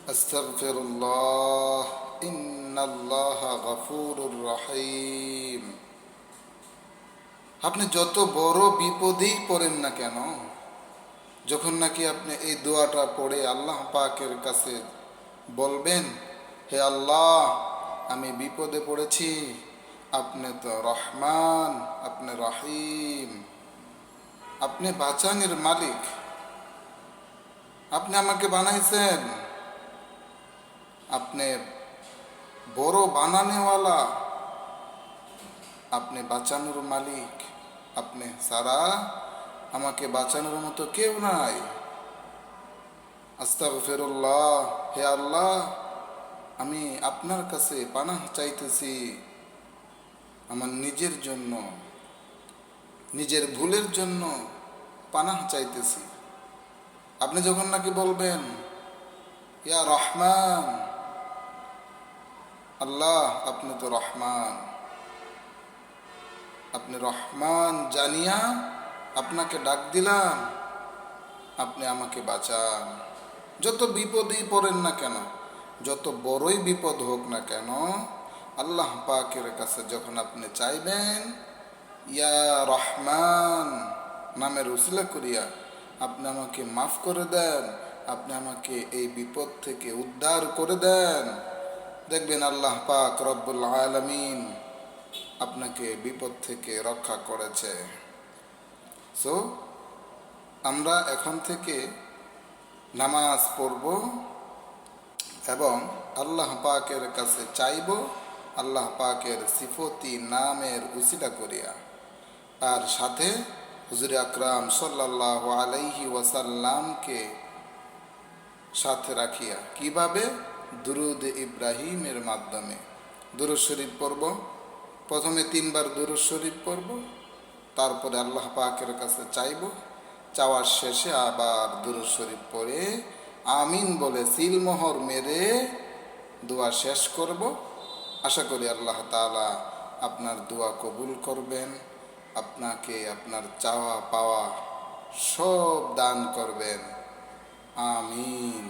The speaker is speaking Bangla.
আস্তাগফিরুল্লাহ ইন্নাল্লাহা গফুরুর রহিম। আপনি যত বড় বিপদেই পড়েন না কেন, যখন নাকি আপনি এই দোয়াটা পড়ে আল্লাহ পাকের কাছে বলবেন, হে আল্লাহ, আমি বিপদে পড়েছি, আপনি তো রহমান, আপনি রহিম, আপনি বাঁচানের মালিক, আপনি আমাকে বানাইছেন, আপনি বড় বানানেওয়ালা, আপনি বাঁচানোর মালিক, আপনি সারা আমাকে বাঁচানোর মতো কেউ নাই। আস্তাগফিরুল্লাহ, হে আল্লাহ, আমি আপনার কাছে পানাহ চাইতেছি আমার নিজের জন্য, নিজের ভুলের জন্য পানাহ চাইতেছি। আপনি যখন নাকি বলবেন ইয়া রহমান, আল্লাহ আপনি তো রহমান, আপনি রহমান জানিয়া আপনাকে ডাক দিলাম, আপনি আমাকে বাঁচান। যত বিপদেই পড়েন না কেন, যত বড়ই বিপদ হোক না কেন, আল্লাহ পাকের কাছে যখন আপনি চাইবেন, ইয়া রহমান নামের উসিলা করিয়া আপনি আমাকে মাফ করে দেন, আপনি আমাকে এই বিপদ থেকে উদ্ধার করে দেন, দেখবেন আল্লাহ পাক রব্বুল আলামিন আপনাকে বিপদ থেকে রক্ষা করেছে। সো আমরা এখন থেকে নামাজ পড়ব এবং আল্লাহ পাকের কাছে চাইব, আল্লাহ পাকের সিফতি নামের উসিলা করিয়া, আর সাথে হুজুর আকরাম সাল্লাল্লাহু আলাইহি ওয়াসাল্লামকে সাথে রাখিয়া। কিভাবে? দুরুদ ইব্রাহিমের মাধ্যমে দুরুদ শরীফ পড়ব। প্রথমে 3 বার দুরুদ শরীফ পড়ব, তারপরে আল্লাহ পাকের কাছে চাইব, চাওয়ার শেষে আবার দুরুদ শরীফ পড়ে আমিন বলে সিলমোহর মেরে দোয়া শেষ করব। আশা করি আল্লাহ তাআলা আপনার দোয়া কবুল করবেন, আপনাকে আপনার চাওয়া পাওয়া সব দান করবেন। আমিন।